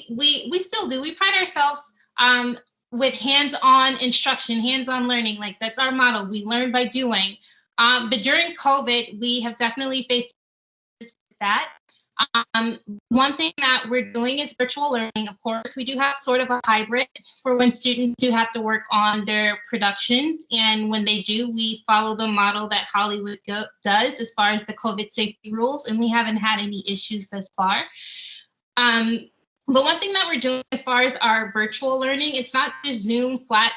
we still do. We pride ourselves with hands-on instruction, hands-on learning. Like, that's our model. We learn by doing. But during COVID, we have definitely faced that. One thing that we're doing is virtual learning. Of course, we do have sort of a hybrid for when students do have to work on their productions. And when they do, we follow the model that Hollywood does as far as the COVID safety rules. And we haven't had any issues thus far. But one thing that we're doing as far as our virtual learning, it's not just Zoom flat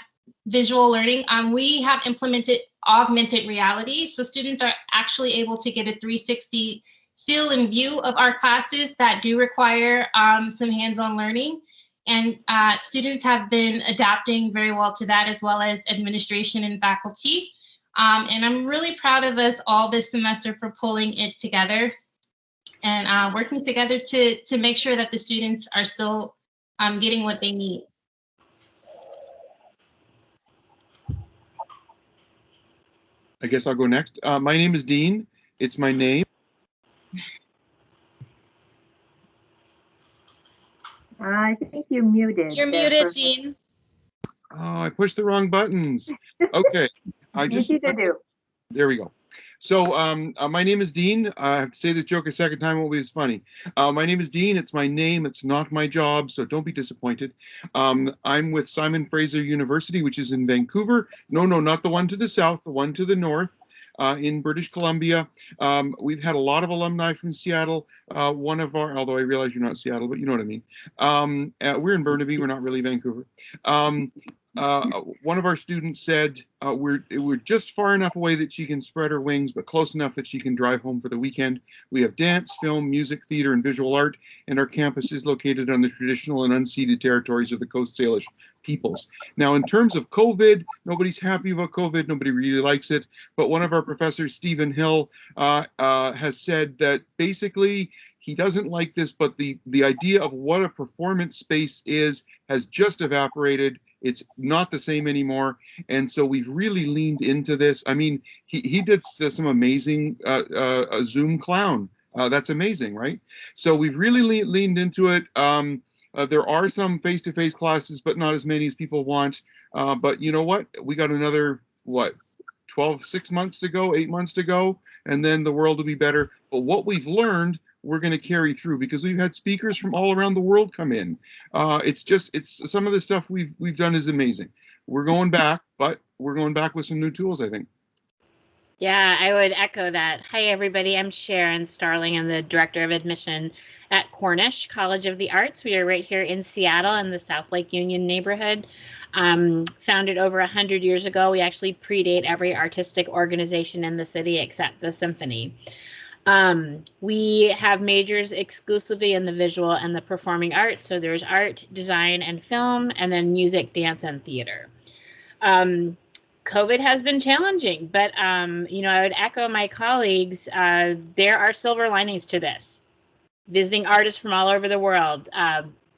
visual learning. We have implemented augmented reality. So students are actually able to get a 360 feel and view of our classes that do require some hands-on learning. And students have been adapting very well to that, as well as administration and faculty. And I'm really proud of us all this semester for pulling it together and working together to make sure that the students are still getting what they need. I guess I'll go next. My name is Dean. It's my name. I think you muted. You're muted, Dean. Oh, I pushed the wrong buttons. Okay. Easy to do. There we go. So my name is Dean. I have to say this joke a second time, it won't be as funny. My name is Dean. It's my name. It's not my job, so don't be disappointed. I'm with Simon Fraser University, which is in Vancouver. No, not the one to the south, the one to the north. In British Columbia. We've had a lot of alumni from Seattle. One of our, although I realize you're not Seattle, but you know what I mean. We're in Burnaby, we're not really Vancouver. One of our students said, we're just far enough away that she can spread her wings, but close enough that she can drive home for the weekend. We have dance, film, music, theater, and visual art, and our campus is located on the traditional and unceded territories of the Coast Salish peoples. Now, in terms of COVID, nobody's happy about COVID. Nobody really likes it. But one of our professors, Stephen Hill, has said that basically he doesn't like this, but the idea of what a performance space is has just evaporated. It's not the same anymore. And so we've really leaned into this. I mean, he did some amazing Zoom clown. That's amazing, right? So we've really leaned into it. There are some face-to-face classes, but not as many as people want. But you know what? We got another, 6 months to go, 8 months to go, and then the world will be better. But what we've learned, we're going to carry through because we've had speakers from all around the world come in. It's some of the stuff we've done is amazing. We're going back, but we're going back with some new tools, I think. Yeah, I would echo that. Hi, everybody. I'm Sharon Starling. I'm the Director of Admission at Cornish College of the Arts. We are right here in Seattle in the South Lake Union neighborhood. Founded over 100 years ago. We actually predate every artistic organization in the city except the symphony. We have majors exclusively in the visual and the performing arts. So there's art, design, and film, and then music, dance, and theater. COVID has been challenging, but I would echo my colleagues. There are silver linings to this. Visiting artists from all over the world,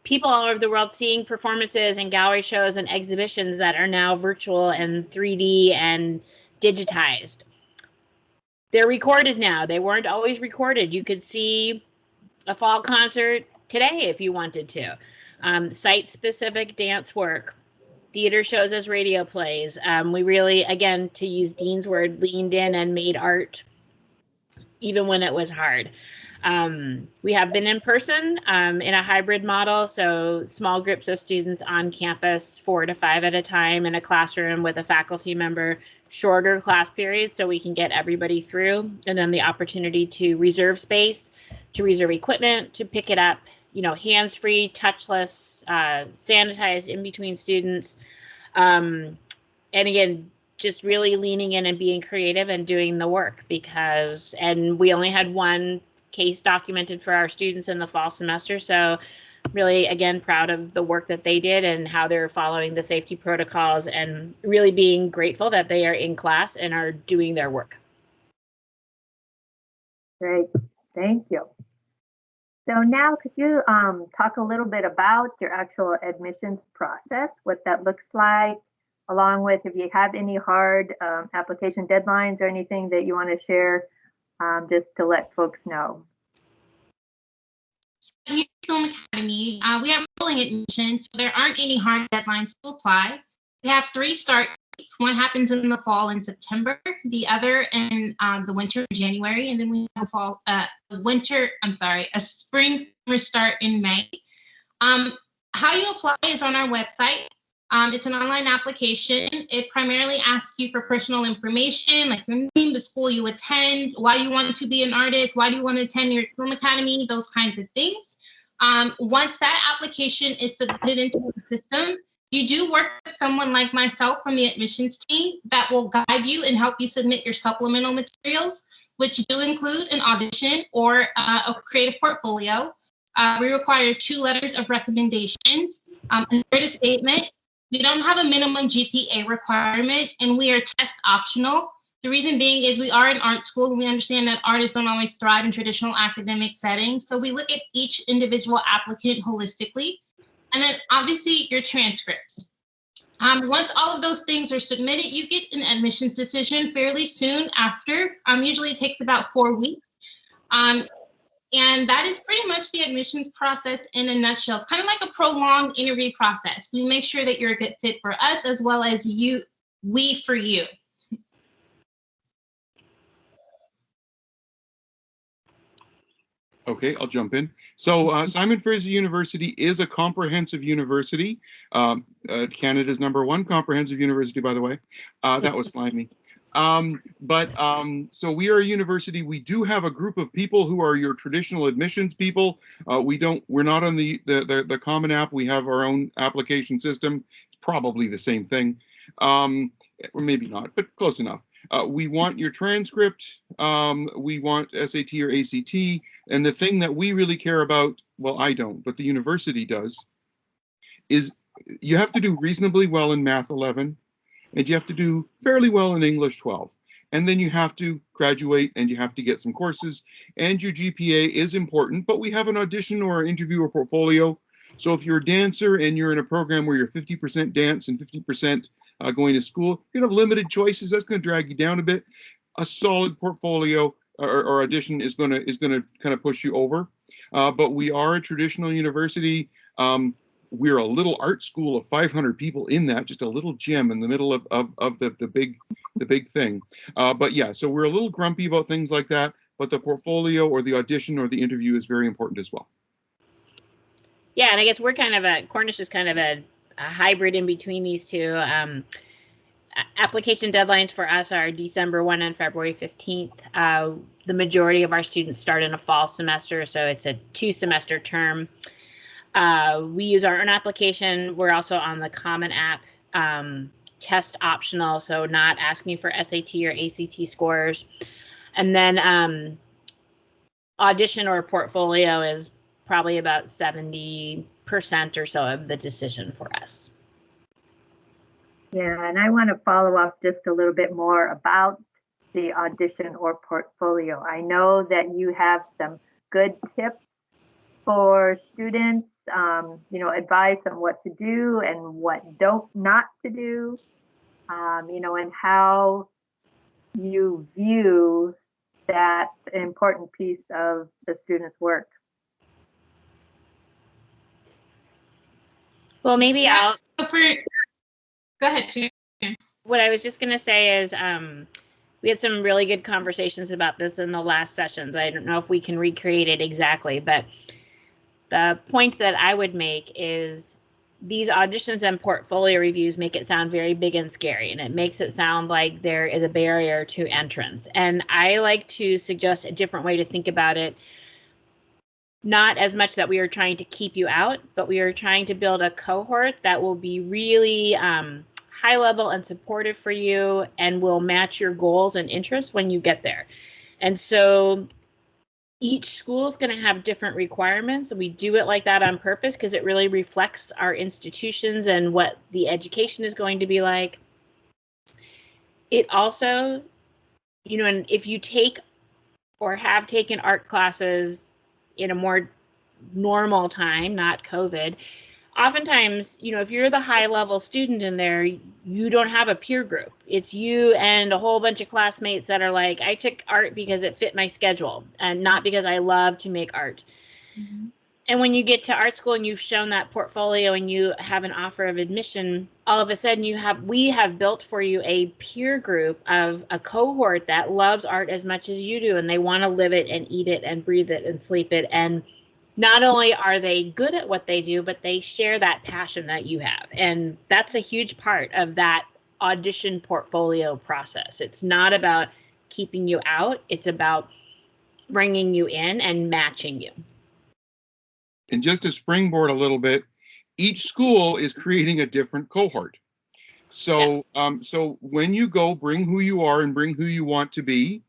people all over the world seeing performances and gallery shows and exhibitions that are now virtual and 3D and digitized. They're recorded now. They weren't always recorded. You could see a fall concert today if you wanted to. Site-specific dance work, theater shows as radio plays. We really, again, to use Dean's word, leaned in and made art even when it was hard. We have been in person in a hybrid model, so small groups of students on campus, 4 to 5 at a time in a classroom with a faculty member, shorter class periods so we can get everybody through, and then the opportunity to reserve space, to reserve equipment, to pick it up, hands-free, touchless, sanitized in between students. And again, just really leaning in and being creative and doing the work and we only had one case documented for our students in the fall semester. So really, again, proud of the work that they did and how they're following the safety protocols and really being grateful that they are in class and are doing their work. Great, thank you. So now could you talk a little bit about your actual admissions process, what that looks like, along with if you have any hard application deadlines or anything that you want to share, just to let folks know. Here at Film Academy, we have real following admission, so there aren't any hard deadlines to apply. We have 3 start dates. One happens in the fall in September, the other in the winter in January, and then we have a spring summer start in May. How you apply is on our website. It's an online application. It primarily asks you for personal information, like your name, the school you attend, why you want to be an artist, why do you want to attend your film academy, those kinds of things. Once that application is submitted into the system, you do work with someone like myself from the admissions team that will guide you and help you submit your supplemental materials, which do include an audition or a creative portfolio. We require 2 letters of recommendations, and a statement. We don't have a minimum GPA requirement, and we are test optional. The reason being is we are an art school, and we understand that artists don't always thrive in traditional academic settings. So we look at each individual applicant holistically. And then obviously your transcripts. Once all of those things are submitted, you get an admissions decision fairly soon after. Usually it takes about 4 weeks. And that is pretty much the admissions process in a nutshell. It's kind of like a prolonged interview process. We make sure that you're a good fit for us as well as we for you. Okay, I'll jump in. So Simon Fraser University is a comprehensive university. Canada's #1 comprehensive university, by the way. That was slimy. So we are a university. We do have a group of people who are your traditional admissions people. We're not on the Common App. We have our own application system. It's probably the same thing, or maybe not, but close enough. We want your transcript. We want SAT or ACT. And the thing that we really care about, well, I don't, but the university does, is you have to do reasonably well in Math 11, and you have to do fairly well in English 12. And then you have to graduate, and you have to get some courses, and your GPA is important, but we have an audition or an interview or portfolio. So if you're a dancer and you're in a program where you're 50% dance and 50% going to school, you're gonna have limited choices. That's gonna drag you down a bit. A solid portfolio or audition is gonna kind of push you over. But we are a traditional university. We're a little art school of 500 people in that, just a little gem in the middle of the big thing. But yeah, so we're a little grumpy about things like that, but the portfolio or the audition or the interview is very important as well. Yeah, and I guess we're kind of Cornish is kind of a hybrid in between these two. Application deadlines for us are December 1 and February 15th. The majority of our students start in a fall semester, so it's a 2-semester term. We use our own application. We're also on the Common App, test optional, so not asking for SAT or ACT scores. And then audition or portfolio is probably about 70% or so of the decision for us. Yeah, and I want to follow up just a little bit more about the audition or portfolio. I know that you have some good tips for students, advice on what to do and what not to do, and how you view that important piece of the student's work. Well, maybe Go ahead, Sharon. What I was just going to say is we had some really good conversations about this in the last sessions. I don't know if we can recreate it exactly, but the point that I would make is these auditions and portfolio reviews make it sound very big and scary, and it makes it sound like there is a barrier to entrance. And I like to suggest a different way to think about it. Not as much that we are trying to keep you out, but we are trying to build a cohort that will be really high level and supportive for you and will match your goals and interests when you get there. And so each school is going to have different requirements. We do it like that on purpose because it really reflects our institutions and what the education is going to be like. It also, and if you take or have taken art classes in a more normal time, not COVID, oftentimes, if you're the high level student in there, you don't have a peer group. It's you and a whole bunch of classmates that are like, I took art because it fit my schedule and not because I love to make art. Mm-hmm. And when you get to art school and you've shown that portfolio and you have an offer of admission, all of a sudden we have built for you a peer group of a cohort that loves art as much as you do, and they want to live it and eat it and breathe it and sleep it. And not only are they good at what they do, but they share that passion that you have. And that's a huge part of that audition portfolio process. It's not about keeping you out. It's about bringing you in and matching you. And just to springboard a little bit, each school is creating a different cohort. So, so when you go, bring who you are and bring who you want to be,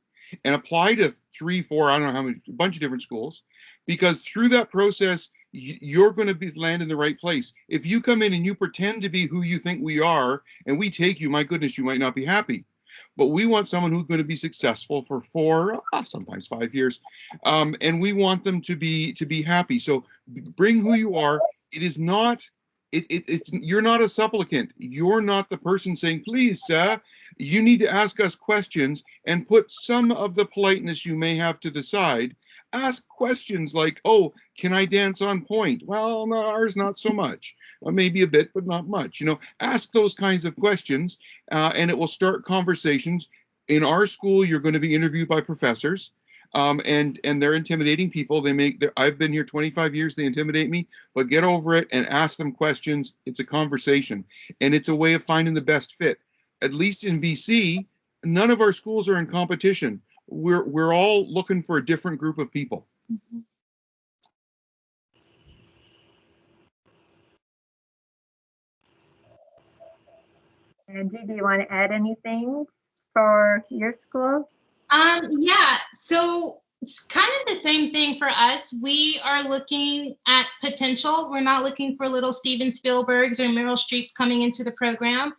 and apply to 3, 4, I don't know how many, a bunch of different schools, because through that process, you're going to land in the right place. If you come in and you pretend to be who you think we are, and we take you, my goodness, you might not be happy. But we want someone who's going to be successful for 4, sometimes 5 years, and we want them to be happy. So bring who you are. It is not. It's you're not a supplicant. You're not the person saying, "Please, sir." You need to ask us questions and put some of the politeness you may have to the side. Ask questions like, "Oh, can I dance on point?" Well, no, ours not so much. Maybe a bit, but not much. You know, ask those kinds of questions, and it will start conversations. In our school, you're going to be interviewed by professors, and they're intimidating people. I've been here 25 years. They intimidate me, but get over it and ask them questions. It's a conversation, and it's a way of finding the best fit. At least in BC, none of our schools are in competition. We're all looking for a different group of people. Angie, do you want to add anything for your school? Yeah, so it's kind of the same thing for us. We are looking at potential. We're not looking for little Steven Spielbergs or Meryl Streeps coming into the program.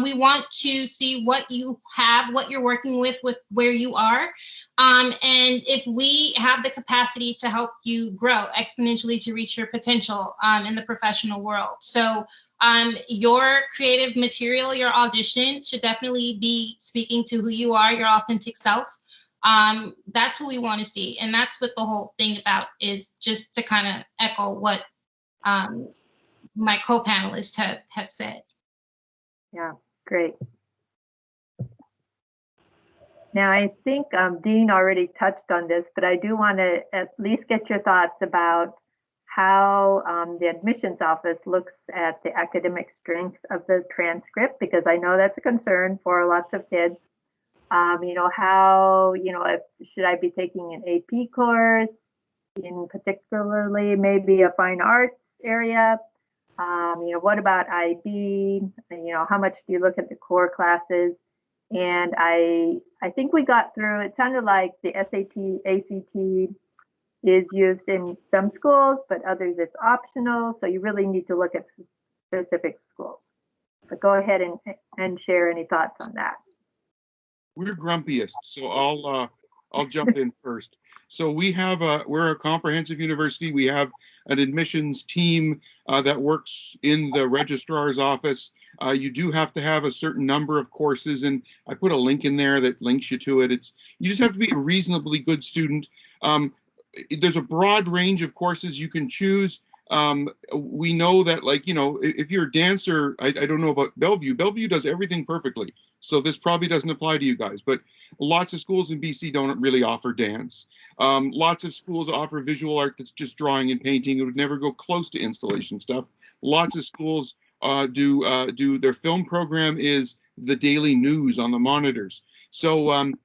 We want to see what you have, what you're working with where you are. And if we have the capacity to help you grow exponentially to reach your potential in the professional world. So your creative material, your audition should definitely be speaking to who you are, your authentic self. That's what we want to see. And that's what the whole thing about is, just to kind of echo what my co-panelists have said. Yeah, great. Now, I think Dean already touched on this, but I do want to at least get your thoughts about how the admissions office looks at the academic strength of the transcript, because I know that's a concern for lots of kids. You know, how, you know, should I be taking an AP course in particularly maybe a fine arts area? You know, what about IB? You know, how much do you look at the core classes? And I think we got through, it sounded like the SAT, ACT is used in some schools, but others it's optional. So you really need to look at specific schools. But go ahead and share any thoughts on that. We're grumpiest, so I'll jump in first. So we're a comprehensive university. We have an admissions team that works in the registrar's office. You do have to have a certain number of courses, and I put a link in there that links you to it. You just have to be a reasonably good student. There's a broad range of courses you can choose. We know that, like, you know, if you're a dancer, I don't know about Bellevue. Bellevue does everything perfectly. So this probably doesn't apply to you guys, but lots of schools in BC don't really offer dance. Lots of schools offer visual art that's just drawing and painting. It would never go close to installation stuff. Lots of schools do their film program is the daily news on the monitors. So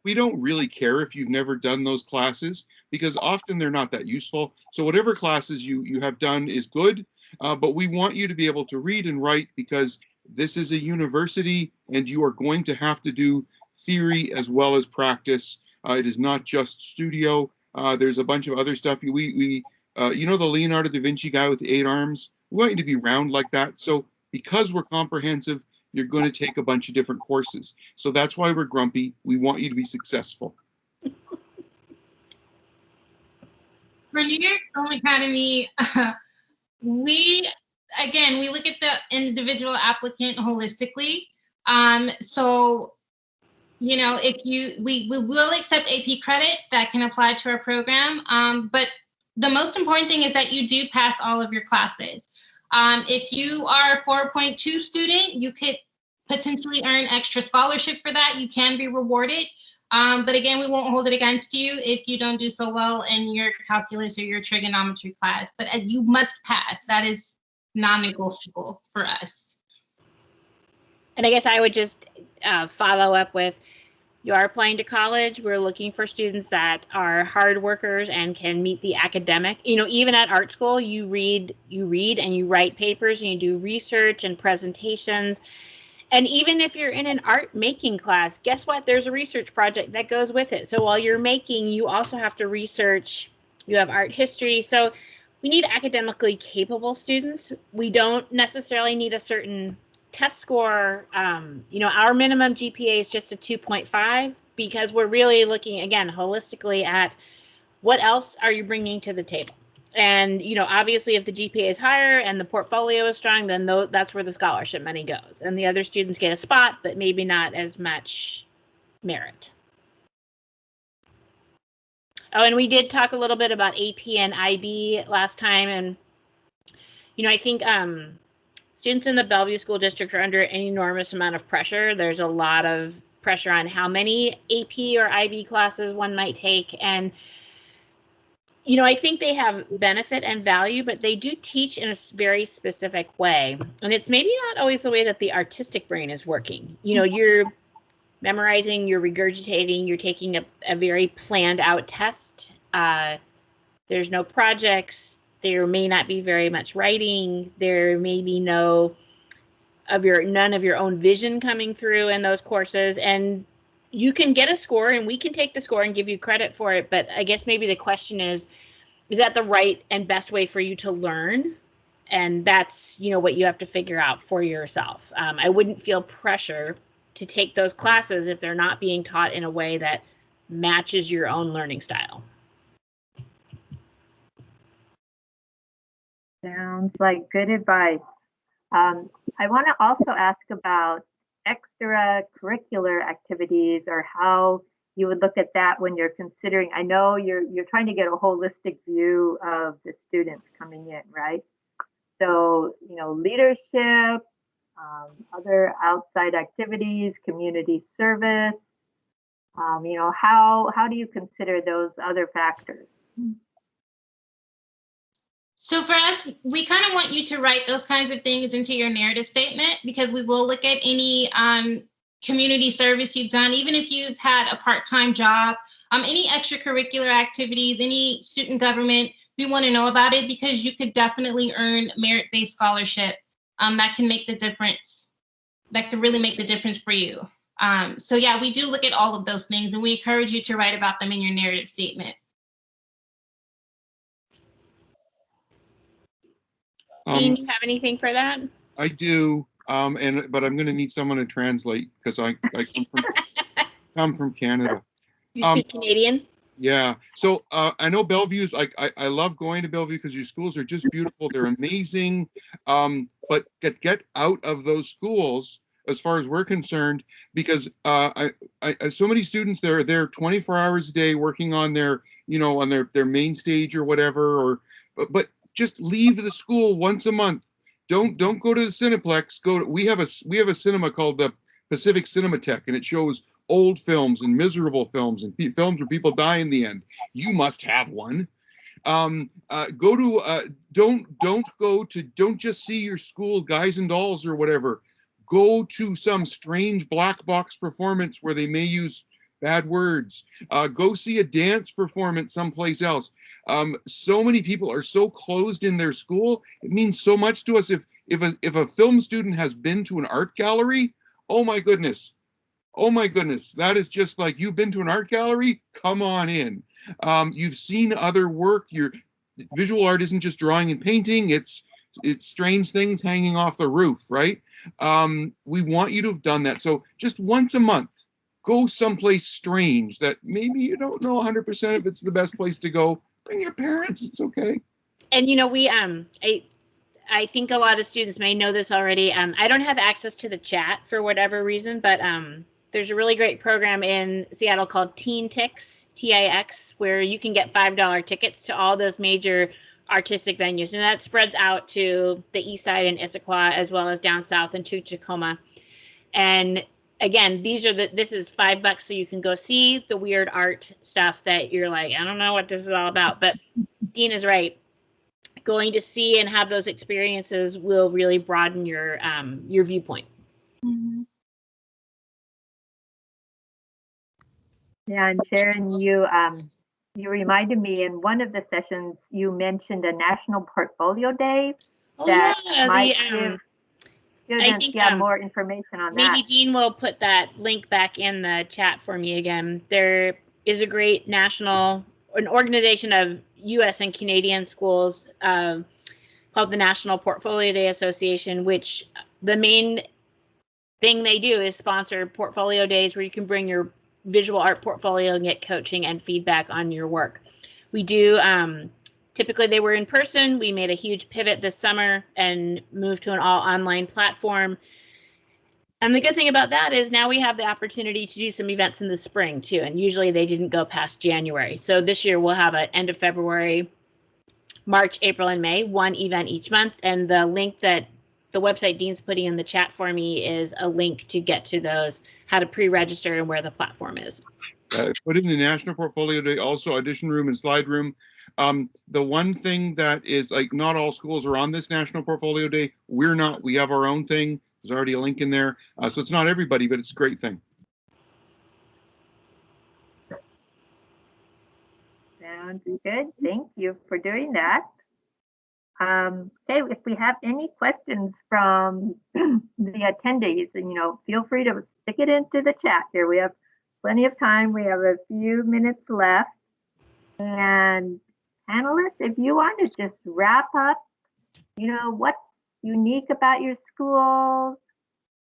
we don't really care if you've never done those classes, because often they're not that useful. So whatever classes you have done is good, but we want you to be able to read and write, because this is a university and you are going to have to do theory as well as practice. It is not just studio. There's a bunch of other stuff. You know, the Leonardo da Vinci guy with the 8 arms? We want you to be round like that. So because we're comprehensive, you're going to take a bunch of different courses. So that's why we're grumpy. We want you to be successful. For New York Film Academy, we look at the individual applicant holistically. So, you know, we will accept AP credits that can apply to our program, but the most important thing is that you do pass all of your classes. If you are a 4.2 student, you could potentially earn extra scholarship for that. You can be rewarded. But again, we won't hold it against you if you don't do so well in your calculus or your trigonometry class. But you must pass. That is non-negotiable for us. And I guess I would just follow up with, you are applying to college. We're looking for students that are hard workers and can meet the academic. You know, even at art school, you read and you write papers and you do research and presentations. And even if you're in an art making class, guess what? There's a research project that goes with it. So while you're making, you also have to research. You have art history. So we need academically capable students. We don't necessarily need a certain test score. You know, our minimum GPA is just a 2.5 because we're really looking, again, holistically at what else are you bringing to the table. And, you know, obviously if the GPA is higher and the portfolio is strong, then that's where the scholarship money goes. And the other students get a spot, but maybe not as much merit. Oh, and we did talk a little bit about AP and IB last time. And, you know, I think students in the Bellevue School District are under an enormous amount of pressure. There's a lot of pressure on how many AP or IB classes one might take. And, you know, I think they have benefit and value, but they do teach in a very specific way. And it's maybe not always the way that the artistic brain is working. You know, you're memorizing, you're regurgitating, you're taking a very planned out test. There's no projects. There may not be very much writing. There may be none of your own vision coming through in those courses. And you can get a score and we can take the score and give you credit for it. But I guess maybe the question is that the right and best way for you to learn? And that's, you know, what you have to figure out for yourself. I wouldn't feel pressure to take those classes if they're not being taught in a way that matches your own learning style. Sounds like good advice. I want to also ask about extracurricular activities, or how you would look at that when you're considering. I know you're trying to get a holistic view of the students coming in, right? So, you know, leadership, other outside activities, community service. You know, how do you consider those other factors? So for us, we kind of want you to write those kinds of things into your narrative statement, because we will look at any community service you've done, even if you've had a part-time job, any extracurricular activities, any student government. We want to know about it because you could definitely earn merit-based scholarship that can make the difference. That could really make the difference for you. So yeah, we do look at all of those things, and we encourage you to write about them in your narrative statement. Dean, do you have anything for that? I do, but I'm going to need someone to translate because I come from Canada. You speak Canadian? Yeah. So I know Bellevue's. I love going to Bellevue because your schools are just beautiful. They're amazing. But get out of those schools as far as we're concerned, because so many students they're 24 hours a day working on their their main stage or whatever, but just leave the school once a month. Don't go to the Cineplex. We have a cinema called the Pacific Cinematheque, and it shows old films and miserable films and films where people die in the end. You must have one. Don't just see your school Guys and Dolls or whatever. Go to some strange black box performance where they may use bad words. Go see a dance performance someplace else. So many people are so closed in their school. It means so much to us. If a film student has been to an art gallery, oh my goodness, that is just like, you've been to an art gallery, come on in. You've seen other work. Your visual art isn't just drawing and painting. It's strange things hanging off the roof, right? We want you to have done that. So just once a month, go someplace strange that maybe you don't know 100% if it's the best place to go. Bring your parents. It's okay. And you know, we I think a lot of students may know this already. I don't have access to the chat for whatever reason, but there's a really great program in Seattle called Teen Tix, TIX, where you can get $5 tickets to all those major artistic venues, and that spreads out to the east side in Issaquah as well as down south into Tacoma. And again, this is $5 so you can go see the weird art stuff that you're like, I don't know what this is all about. But Dean is right. Going to see and have those experiences will really broaden your viewpoint. Mm-hmm. Yeah, and Sharon, you reminded me in one of the sessions you mentioned a National Portfolio Day that might give students more information on that. Maybe Dean will put that link back in the chat for me again. There is a great an organization of U.S. and Canadian schools called the National Portfolio Day Association, which the main thing they do is sponsor portfolio days where you can bring your visual art portfolio and get coaching and feedback on your work. We do, typically they were in person. We made a huge pivot this summer and moved to an all online platform. And the good thing about that is now we have the opportunity to do some events in the spring too. And usually they didn't go past January. So this year we'll have an end of February, March, April, and May, one event each month. And the link that the website Dean's putting in the chat for me is a link to get to those, how to pre-register and where the platform is. Put in the National Portfolio Day, also audition room and slide room. The one thing that is like, not all schools are on this National Portfolio Day. We're not. We have our own thing. There's already a link in there. So it's not everybody, but it's a great thing. Sounds good. Thank you for doing that. Okay, if we have any questions from the attendees, and feel free to stick it into the chat here. We have plenty of time. We have a few minutes left. And panelists, if you want to just wrap up, what's unique about your schools,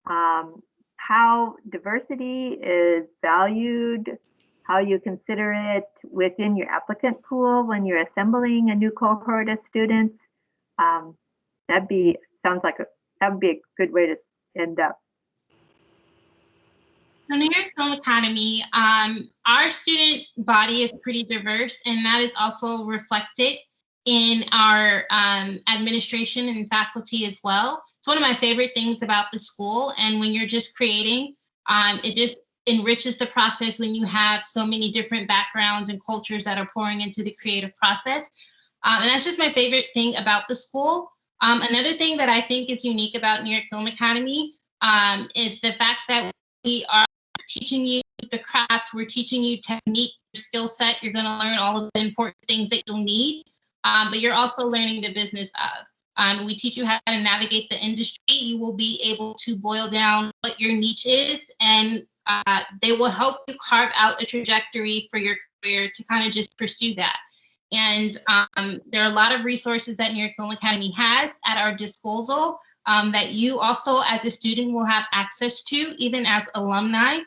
how diversity is valued, how you consider it within your applicant pool when you're assembling a new cohort of students. That would be a good way to end up. So New York Film Academy, our student body is pretty diverse, and that is also reflected in our administration and faculty as well. It's one of my favorite things about the school, and when you're just creating, it just enriches the process when you have so many different backgrounds and cultures that are pouring into the creative process. And that's just my favorite thing about the school. Another thing that I think is unique about New York Film Academy is the fact that we are teaching you the craft, we're teaching you technique, your skill set. You're going to learn all of the important things that you'll need, but you're also learning the business of. We teach you how to navigate the industry. You will be able to boil down what your niche is, and they will help you carve out a trajectory for your career to kind of just pursue that. And there are a lot of resources that New York Film Academy has at our disposal that you also as a student will have access to, even as alumni.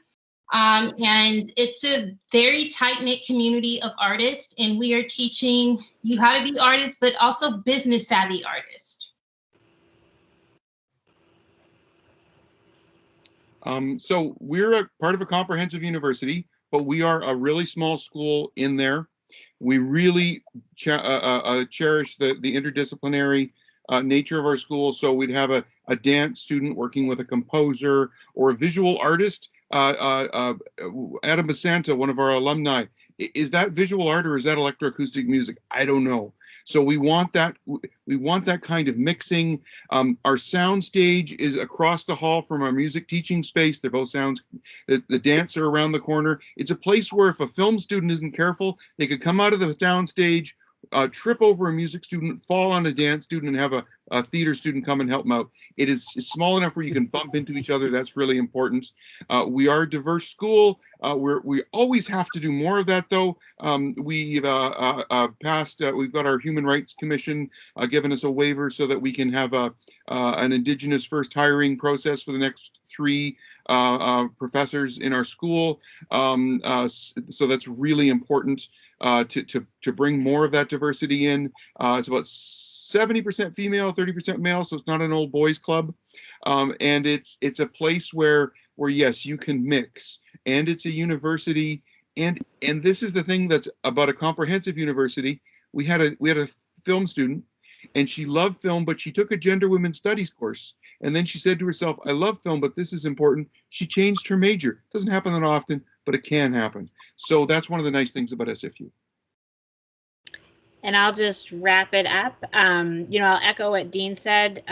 And it's a very tight-knit community of artists, and we are teaching you how to be artists, but also business savvy artists. So we're a part of a comprehensive university, but we are a really small school in there. We really cherish the interdisciplinary nature of our school. So we'd have a dance student working with a composer or a visual artist. Adam Basanta, one of our alumni, is that visual art or is that electroacoustic music? I don't know. So we want that kind of mixing. Our sound stage is across the hall from our music teaching space. They're both sounds. The dance are around the corner. It's a place where if a film student isn't careful, they could come out of the sound stage, trip over a music student, fall on a dance student, and have a theater student come and help them out. It's small enough where you can bump into each other. That's really important. We are a diverse school. We always have to do more of that, though. We've passed. We've got our Human Rights Commission given us a waiver so that we can have an Indigenous first hiring process for the next 3 professors in our school. So that's really important to bring more of that diversity in. It's about 70% female, 30% male, so it's not an old boys club. And it's a place where yes, you can mix, and it's a university. And this is the thing that's about a comprehensive university. We had a film student, and she loved film, but she took a gender women's studies course. And then she said to herself, I love film, but this is important. She changed her major. Doesn't happen that often, but it can happen. So that's one of the nice things about SFU. And I'll just wrap it up. I'll echo what Dean said.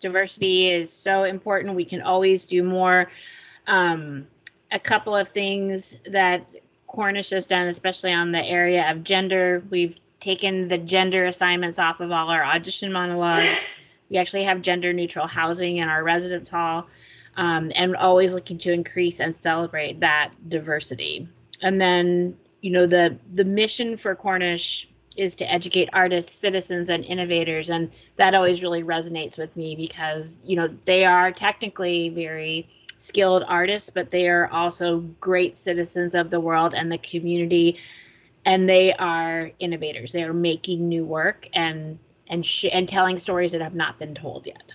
Diversity is so important. We can always do more. A couple of things that Cornish has done, especially on the area of gender, we've taken the gender assignments off of all our audition monologues. We actually have gender neutral housing in our residence hall, and always looking to increase and celebrate that diversity. And then, the mission for Cornish is to educate artists, citizens, and innovators. And that always really resonates with me because, they are technically very skilled artists, but they are also great citizens of the world and the community. And they are innovators. They are making new work and telling stories that have not been told yet.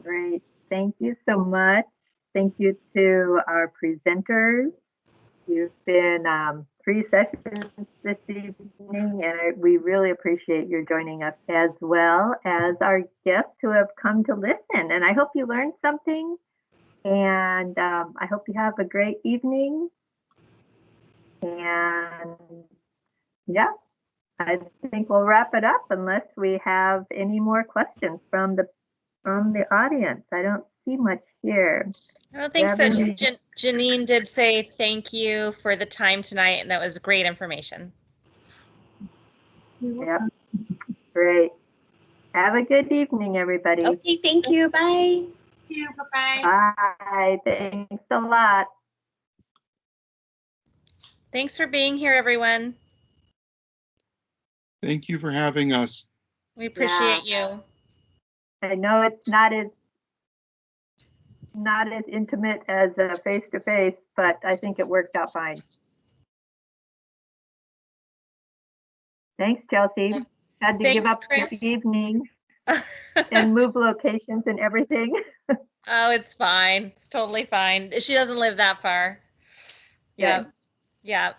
Great. Thank you so much. Thank you to our presenters. You've been 3 sessions this evening, and we really appreciate your joining us, as well as our guests who have come to listen. And I hope you learned something, and I hope you have a great evening. And yeah, I think we'll wrap it up unless we have any more questions from the audience. I don't see much here. I don't think so. Just Janine did say thank you for the time tonight, and that was great information. Yep. Great. Have a good evening, everybody. Okay, thank you. Bye. Thank you. Bye-bye. Bye. Thanks a lot. Thanks for being here, everyone. Thank you for having us. We appreciate you. I know it's not as intimate as face-to-face, but I think it worked out fine. Thanks, Chelsea. Had to give up Chris. the evening and move locations and everything. Oh, it's fine. It's totally fine. She doesn't live that far. Yeah. Yeah.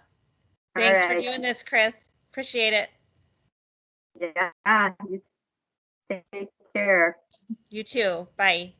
Thanks for doing this, Chris. Appreciate it. Yeah. You take care. You too. Bye.